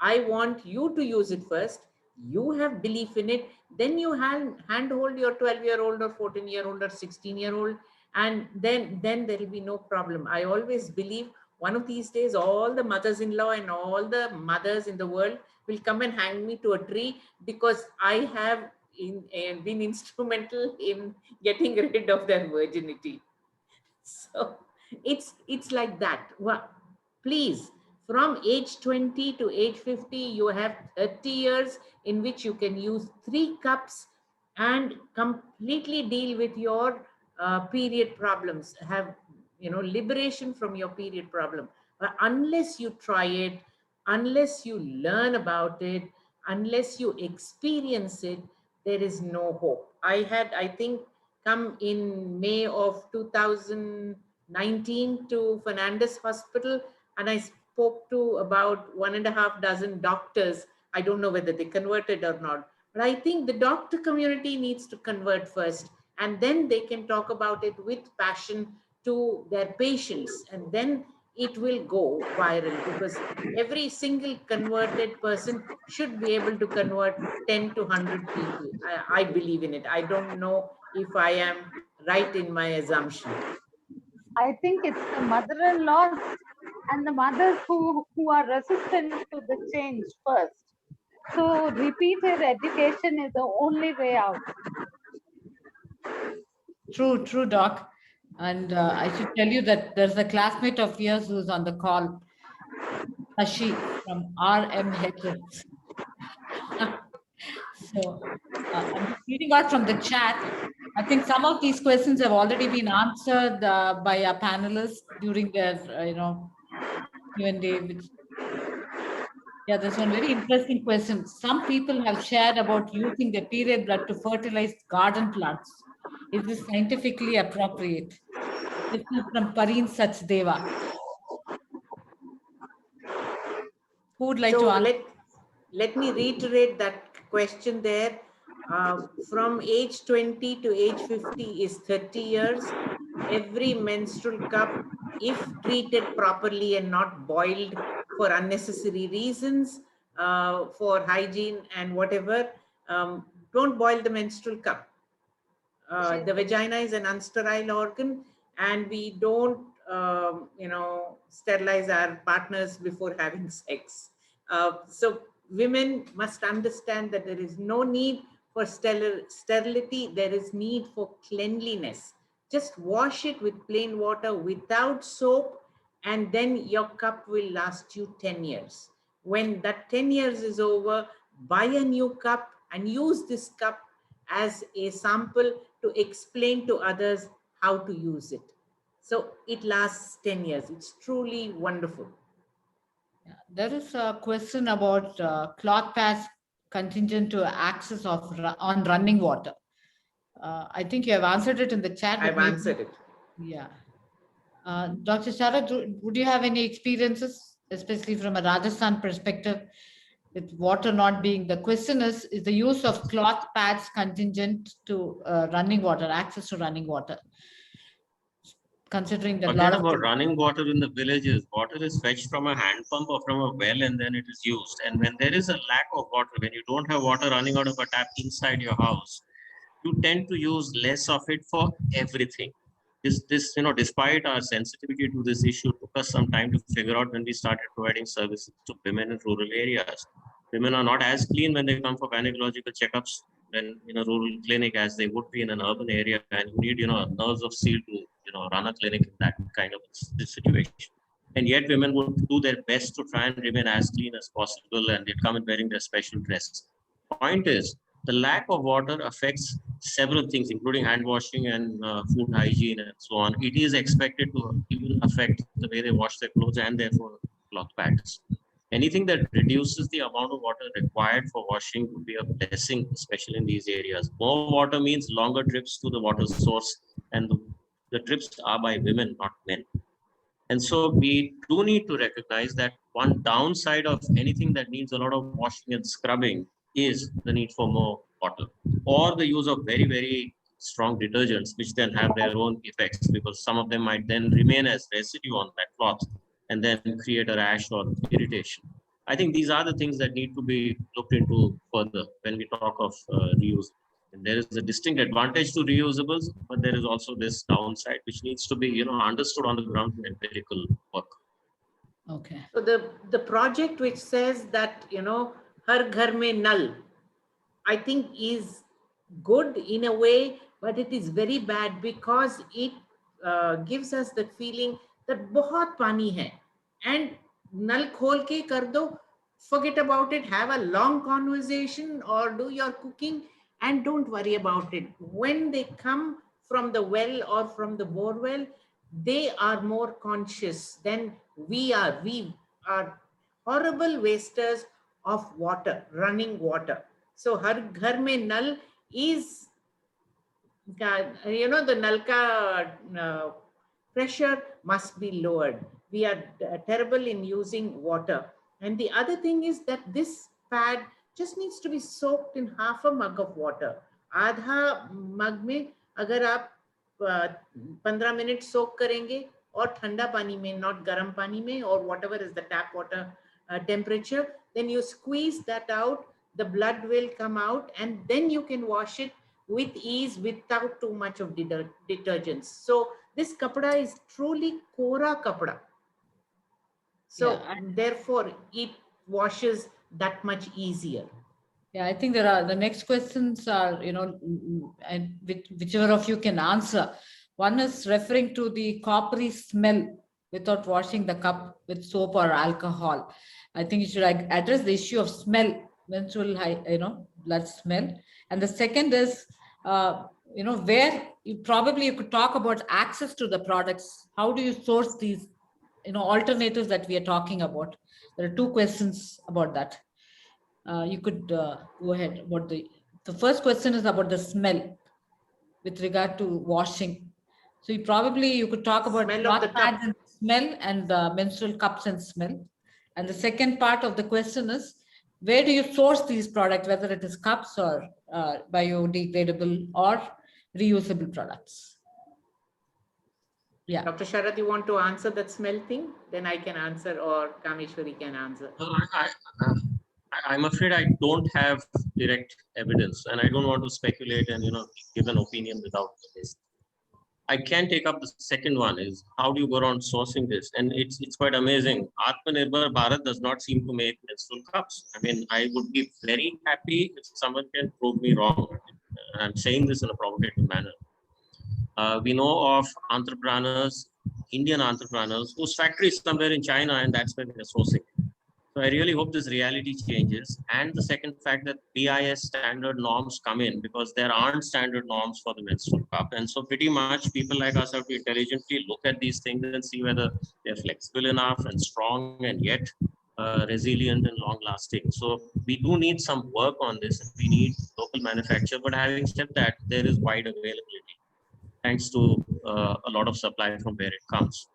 I want you to use it first. You have belief in it. Then you handhold your 12-year-old or 14-year-old or 16-year-old, and then there will be no problem. I always believe one of these days, all the mothers-in-law and all the mothers in the world will come and hang me to a tree because I have been instrumental in getting rid of their virginity. So it's like that. Well, please, from age 20 to age 50, you have 30 years in which you can use 3 cups and completely deal with your period problems. Have, liberation from your period problem. But unless you try it, unless you learn about it, unless you experience it, there is no hope. I think, come in May of 2019 to Fernandez Hospital, and I spoke to about 1.5 dozen doctors. I don't know whether they converted or not, but I think the doctor community needs to convert first, and then they can talk about it with passion to their patients, and then it will go viral because every single converted person should be able to convert 10 to 100 people. I believe in it. I don't know if I am right in my assumption. I think it's the mother-in-laws and the mothers who are resistant to the change first. So repeated education is the only way out. True, Doc. And I should tell you that there's a classmate of yours who's on the call, Sashi from RMHS. So I'm just reading out from the chat. I think some of these questions have already been answered by our panelists during their, Q&A. Yeah, there's one very interesting question. Some people have shared about using the period blood to fertilize garden plants. Is this scientifically appropriate? This is from Pareen Sachdeva. Who would like to answer? Let me reiterate that question there. From age 20 to age 50 is 30 years. Every menstrual cup, if treated properly and not boiled for unnecessary reasons, for hygiene and whatever, don't boil the menstrual cup. The vagina is an unsterile organ, and we don't, sterilize our partners before having sex. So women must understand that there is no need for sterility. There is need for cleanliness. Just wash it with plain water without soap and then your cup will last you 10 years. When that 10 years is over, buy a new cup and use this cup as a sample to explain to others how to use it. So it lasts 10 years. It's truly wonderful. Yeah. There is a question about cloth pads contingent to access on running water. I think you have answered it in the chat. I've answered it. Yeah. Dr. Sharad, would you have any experiences, especially from a Rajasthan perspective, with water not being, the question is the use of cloth pads contingent to running water, access to running water? Considering that Forget about running water in the villages. Water is fetched from a hand pump or from a well, and then it is used. And when there is a lack of water, when you don't have water running out of a tap inside your house, you tend to use less of it for everything. Despite our sensitivity to this issue, took us some time to figure out when we started providing services to women in rural areas. Women are not as clean when they come for gynecological checkups in a rural clinic as they would be in an urban area, and you need nerves of steel to run a clinic in that kind of situation. And yet women would do their best to try and remain as clean as possible, and they'd come in wearing their special dress. Point is, the lack of water affects several things, including hand washing and food hygiene and so on. It is expected to even affect the way they wash their clothes and therefore cloth pads. Anything that reduces the amount of water required for washing would be a blessing, especially in these areas. More water means longer trips to the water source, and the trips are by women, not men. And so we do need to recognize that one downside of anything that needs a lot of washing and scrubbing is the need for more water, or the use of very, very strong detergents, which then have their own effects, because some of them might then remain as residue on that cloth and then create a rash or irritation. I think these are the things that need to be looked into further when we talk of reuse. And there is a distinct advantage to reusables, but there is also this downside which needs to be understood on the ground in empirical work. Okay. So the project which says that Har Ghar Mein Nal, I think is good in a way, but it is very bad because it gives us the feeling that बहुत पानी है, and नल खोल के कर दो, forget about it, have a long conversation or do your cooking and don't worry about it. When they come from the well or from the bore well, they are more conscious than we are. We are horrible wasters of water, running water. So Har Ghar Mein Nal is, the nalka pressure must be lowered. We are terrible in using water. And the other thing is that this pad just needs to be soaked in half a mug of water. आधा मग में अगर आप 15 minute सोक करेंगे और ठंडा पानी में, not गर्म पानी में, or whatever is the tap water temperature, then you squeeze that out, the blood will come out, and then you can wash it with ease without too much of detergents. So this kapda is truly kora kapda. So Yeah, therefore it washes that much easier. Yeah, I think the next questions are, and whichever of you can answer. One is referring to the coppery smell without washing the cup with soap or alcohol. I think you should address the issue of smell, menstrual, blood smell. And the second is, where you could talk about access to the products. How do you source these, alternatives that we are talking about? There are two questions about that. You could go ahead. About the first question is about the smell with regard to washing. So you could talk about cloth pads and smell, and menstrual cups and smell. And the second part of the question is, where do you source these products, whether it is cups or biodegradable or reusable products? Yeah. Dr. Sharad, you want to answer that smell thing? Then I can answer, or Kameshwari can answer. I'm afraid I don't have direct evidence, and I don't want to speculate and give an opinion without this. I can take up the second one, is how do you go around sourcing this? And it's quite amazing. Atmanirbhar Bharat does not seem to make menstrual cups. I mean, I would be very happy if someone can prove me wrong. I'm saying this in a provocative manner. We know of entrepreneurs Indian entrepreneurs whose factory is somewhere in China and that's where they're sourcing. So I really hope this reality changes. And the second fact that BIS standard norms come in, because there aren't standard norms for the menstrual cup. And so pretty much people like us have to intelligently look at these things and see whether they're flexible enough and strong and yet resilient and long lasting. So we do need some work on this. We need local manufacture, but having said that, there is wide availability thanks to a lot of supply from where it comes.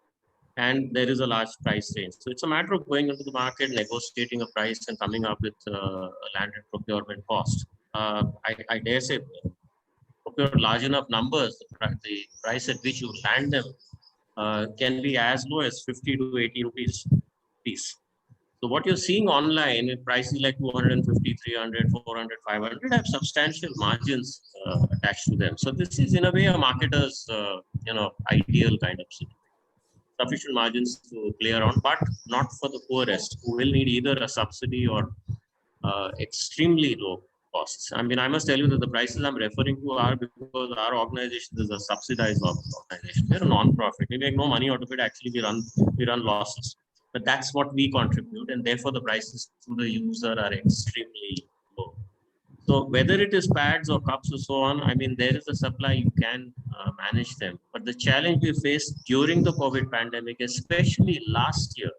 And there is a large price range. So it's a matter of going into the market, negotiating a price and coming up with a landed procurement cost. I dare say procure large enough numbers, the price at which you land them can be as low as 50 to 80 rupees piece. So what you're seeing online in prices like 250, 300, 400, 500 have substantial margins attached to them. So this is in a way a marketer's ideal kind of situation. Sufficient margins to play around, but not for the poorest who will need either a subsidy or extremely low costs. I mean, I must tell you that the prices I'm referring to are because our organization is a subsidized organization. We're a non-profit. We make no money out of it. Actually, we run losses. But that's what we contribute, and therefore the prices to the user are extremely low. So whether it is pads or cups or so on, I mean, there is a supply, you can manage them. But the challenge we faced during the COVID pandemic, especially last year,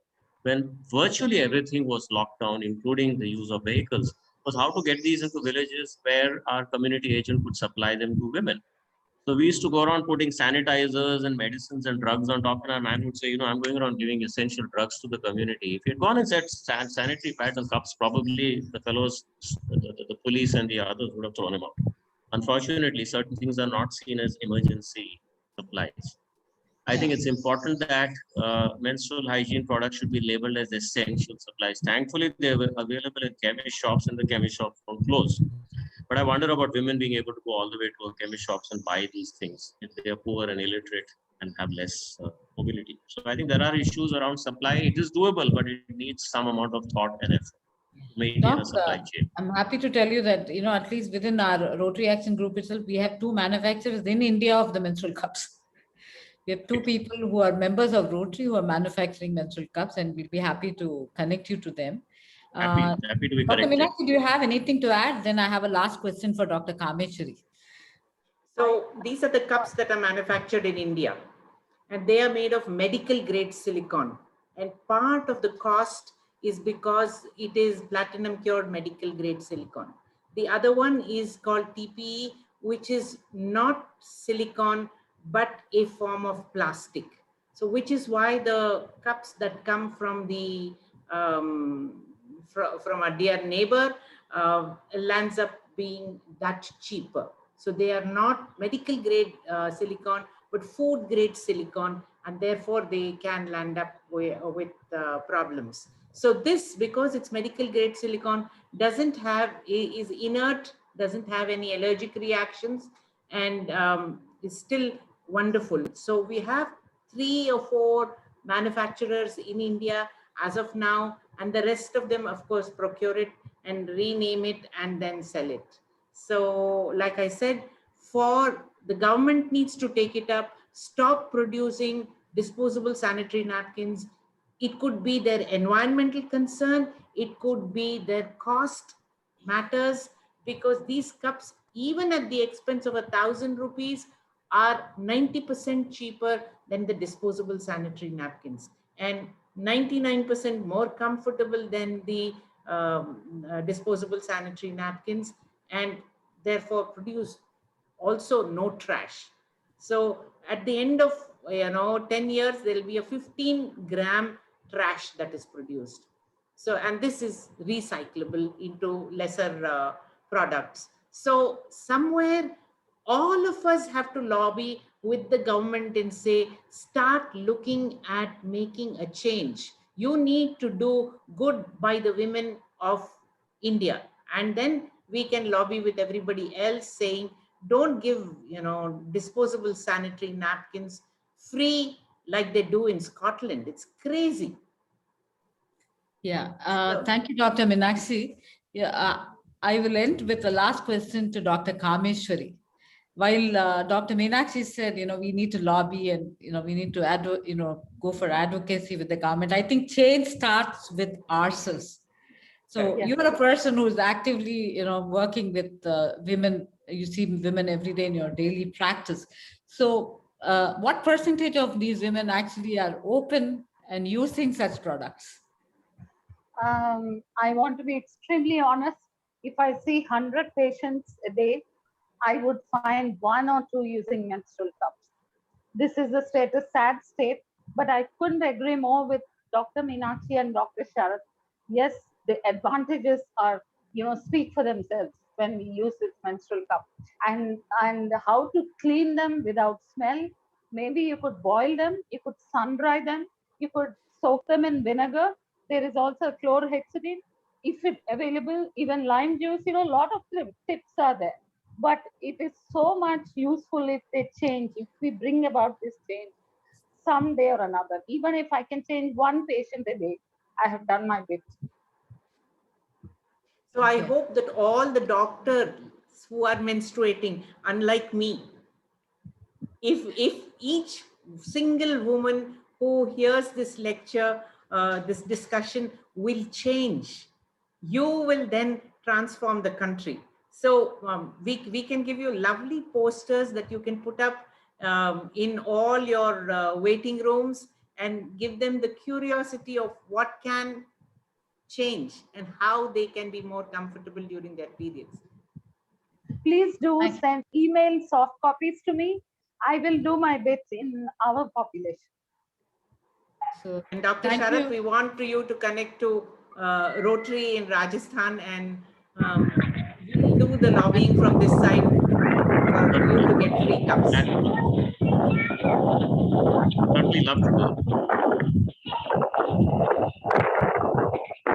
when virtually everything was locked down, including the use of vehicles, was how to get these into villages where our community agent could supply them to women. So we used to go around putting sanitizers and medicines and drugs on top, and our man would say, I'm going around giving essential drugs to the community. If he had gone and said sanitary pads and cups, probably the fellows, the police and the others would have thrown him out. Unfortunately, certain things are not seen as emergency supplies. I think it's important that menstrual hygiene products should be labeled as essential supplies. Thankfully, they were available in chemist shops, and the chemist shops don't close. But I wonder about women being able to go all the way to a chemist shops and buy these things if they are poor and illiterate and have less mobility. So I think there are issues around supply. It is doable, but it needs some amount of thought and effort to maintain a supply chain. I'm happy to tell you that, at least within our Rotary Action Group itself, we have 2 manufacturers in India of the menstrual cups. We have 2 people who are members of Rotary who are manufacturing menstrual cups, and we'll be happy to connect you to them. Happy to be Dr. corrected. Meenakshi, do you have anything to add? Then I have a last question for Dr. Kameshwari. So these are the cups that are manufactured in India, and they are made of medical grade silicone. And part of the cost is because it is platinum cured medical grade silicone. The other one is called TPE, which is not silicone, but a form of plastic. So which is why the cups that come from the from a dear neighbor lands up being that cheaper. So they are not medical grade silicone, but food grade silicone, and therefore they can land up with problems. So this, because it's medical grade silicone, doesn't have, is inert, doesn't have any allergic reactions, and is still wonderful. So we have 3 or 4 manufacturers in India as of now, and the rest of them, of course, procure it and rename it and then sell it. So like I said, for the government needs to take it up, stop producing disposable sanitary napkins. It could be their environmental concern, it could be their cost matters, because these cups, even at the expense of 1,000 rupees, are 90% cheaper than the disposable sanitary napkins, and 99% more comfortable than the disposable sanitary napkins, and therefore produce also no trash. So at the end of 10 years, there will be a 15-gram trash that is produced. So, and this is recyclable into lesser products. So somewhere all of us have to lobby with the government and say, start looking at making a change. You need to do good by the women of India. And then we can lobby with everybody else saying, don't give, disposable sanitary napkins free like they do in Scotland. It's crazy. Yeah, thank you, Dr. Meenakshi. Yeah, I will end with the last question to Dr. Kameshwari. while Dr. Meenakshi said, we need to lobby and, we need to, go for advocacy with the government. I think change starts with ourselves. So Yes. you're a person who's actively, working with women. You see women every day in your daily practice. So what percentage of these women actually are open and using such products? I want to be extremely honest. If I see 100 patients a day, I would find 1 or 2 using menstrual cups. This is a sad state, but I couldn't agree more with Dr. Meenakshi and Dr. Sharath. Yes, the advantages are, speak for themselves when we use this menstrual cup. And how to clean them without smell. Maybe you could boil them, you could sun dry them, you could soak them in vinegar. There is also chlorhexidine. If it's available, even lime juice, a lot of tips are there. But it is so much useful if they change, if we bring about this change someday or another. Even if I can change 1 patient a day, I have done my bit. So I hope that all the doctors who are menstruating, unlike me, if each single woman who hears this lecture, this discussion will change, you will then transform the country. So we can give you lovely posters that you can put up in all your waiting rooms and give them the curiosity of what can change and how they can be more comfortable during their periods. Please do send email soft copies to me. I will do my bits in our population. So, and Dr. Sharath, we want you to connect to Rotary in Rajasthan, and we'll do the lobbying from this side for you to get free cups. Certainly love to do.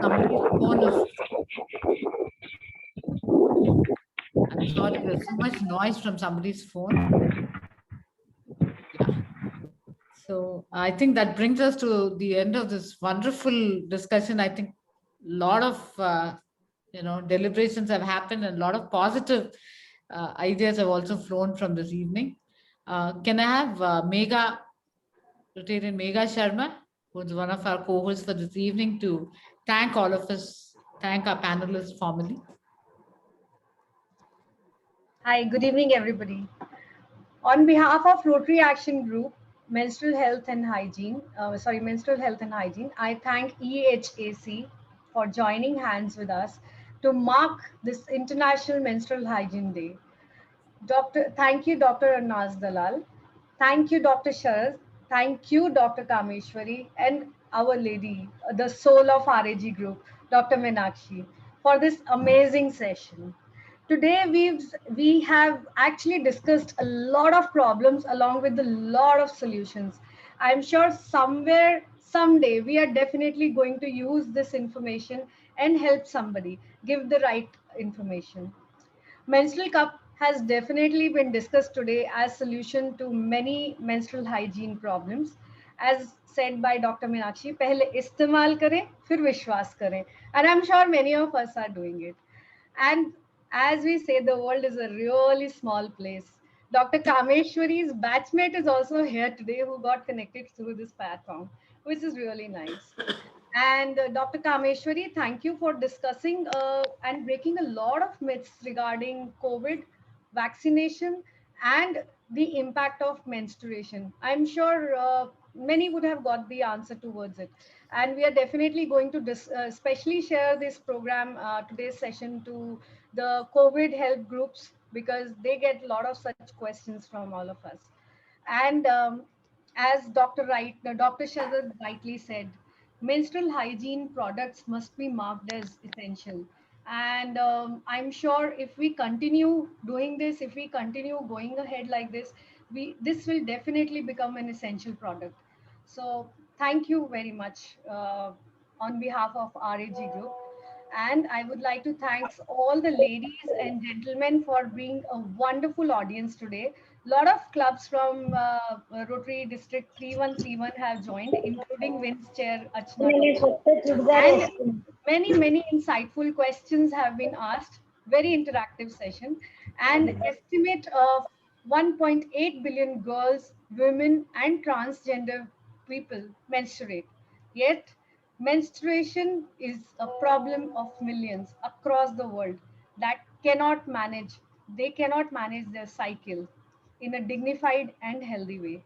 Somebody's phone is... I'm sorry, there's so much noise from somebody's phone. Yeah. So I think that brings us to the end of this wonderful discussion. I think a lot of deliberations have happened and a lot of positive ideas have also flown from this evening. Can I have Megha, Rotarian Megha Sharma, who's one of our co-hosts for this evening, to thank all of us, thank our panelists formally. Hi, good evening, everybody. On behalf of Rotary Action Group, Menstrual Health and Hygiene, I thank EHAC for joining hands with us to mark this International Menstrual Hygiene Day. Thank you, Dr. Arnaz Dalal. Thank you, Dr. Sharath. Thank you, Dr. Kameshwari, and Our Lady, the soul of RAG Group, Dr. Meenakshi, for this amazing session. Today, we have actually discussed a lot of problems along with a lot of solutions. I'm sure somewhere, someday, we are definitely going to use this information and help somebody, give the right information. Menstrual cup has definitely been discussed today as solution to many menstrual hygiene problems. As said by Dr. Meenakshi, पहले इस्तेमाल करें, फिर विश्वास करें. And I'm sure many of us are doing it. And as we say, the world is a really small place. Dr. Kameshwari's batchmate is also here today, who got connected through this platform, which is really nice. And Dr. Kameshwari, thank you for discussing and breaking a lot of myths regarding COVID, vaccination, and the impact of menstruation. I'm sure many would have got the answer towards it. And we are definitely going to especially share this program, today's session, to the COVID help groups, because they get a lot of such questions from all of us. And as Dr. Sharath rightly said, menstrual hygiene products must be marked as essential. And I'm sure if we continue doing this, if we continue going ahead like this, this will definitely become an essential product. So thank you very much on behalf of RAG Group. And I would like to thank all the ladies and gentlemen for being a wonderful audience today. A lot of clubs from Rotary District 3131 have joined, including WINS Chair Achna. And many insightful questions have been asked. Very interactive session. And estimate of 1.8 billion girls, women, and transgender people menstruate. Yet, menstruation is a problem of millions across the world that they cannot manage their cycle in a dignified and healthy way.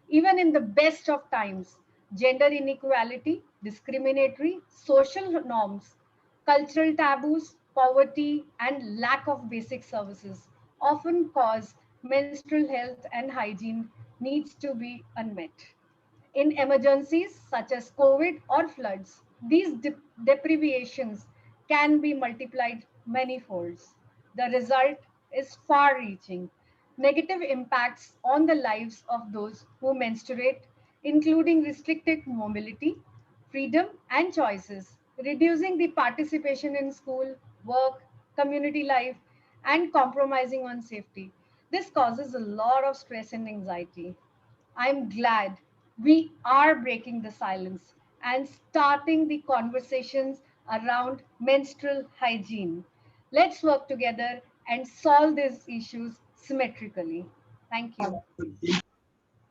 Even in the best of times, gender inequality, discriminatory social norms, cultural taboos, poverty, and lack of basic services often cause menstrual health and hygiene needs to be unmet. In emergencies such as COVID or floods, these deprivations can be multiplied many folds. The result is far reaching negative impacts on the lives of those who menstruate, including restricted mobility, freedom, and choices, reducing the participation in school, work, community life, and compromising on safety. This causes a lot of stress and anxiety. I'm glad we are breaking the silence and starting the conversations around menstrual hygiene. Let's work together and solve these issues symmetrically. Thank you.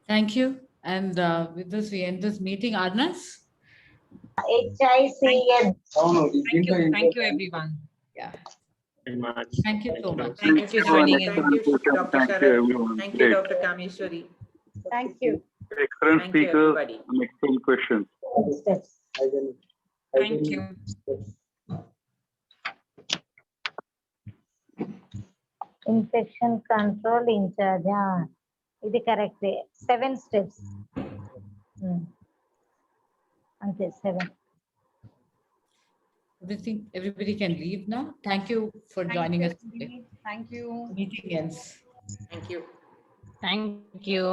Thank you. And with this, we end this meeting. Arnas? HICN. Thank you, everyone. Yeah. Very much. Thank you so much. Thank you for joining in. Thank you, Dr. Thank you, Sharad. everyone. Thank you, Great. Dr. Kameshwari. Thank you. Excellent Thank you, speakers everybody. and excellent questions. Thank you. Infection control in charge. ఇది correct 7 steps. అంతే 7. Everybody can leave now. Thank you for joining us today. Thank you. Meeting ends. Thank you. Thank you.